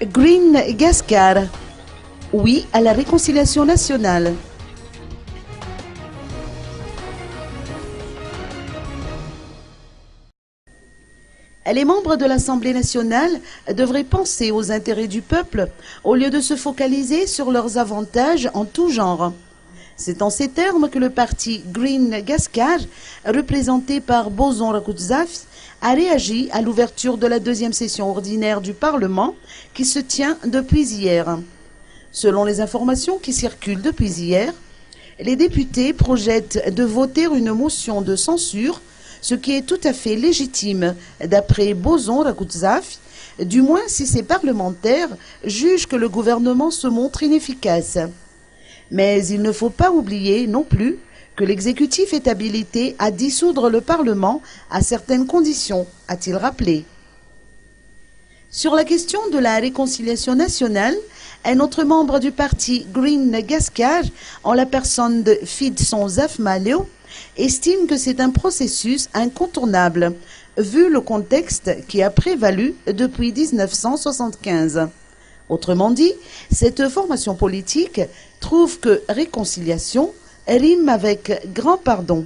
Green Gascar. Oui à la réconciliation nationale. Les membres de l'Assemblée nationale devraient penser aux intérêts du peuple au lieu de se focaliser sur leurs avantages en tout genre. C'est en ces termes que le parti Green Gascar, représenté par Bozon Rakoutzaf, a réagi à l'ouverture de la deuxième session ordinaire du Parlement qui se tient depuis hier. Selon les informations qui circulent depuis hier, les députés projettent de voter une motion de censure, ce qui est tout à fait légitime d'après Bozon Rakoutzaf, du moins si ces parlementaires jugent que le gouvernement se montre inefficace. Mais il ne faut pas oublier non plus que l'exécutif est habilité à dissoudre le Parlement à certaines conditions, a-t-il rappelé. Sur la question de la réconciliation nationale, un autre membre du parti Green Gascar, en la personne de Fidson Zafmaleo, estime que c'est un processus incontournable, vu le contexte qui a prévalu depuis 1975. Autrement dit, cette formation politique trouve que réconciliation rime avec grand pardon.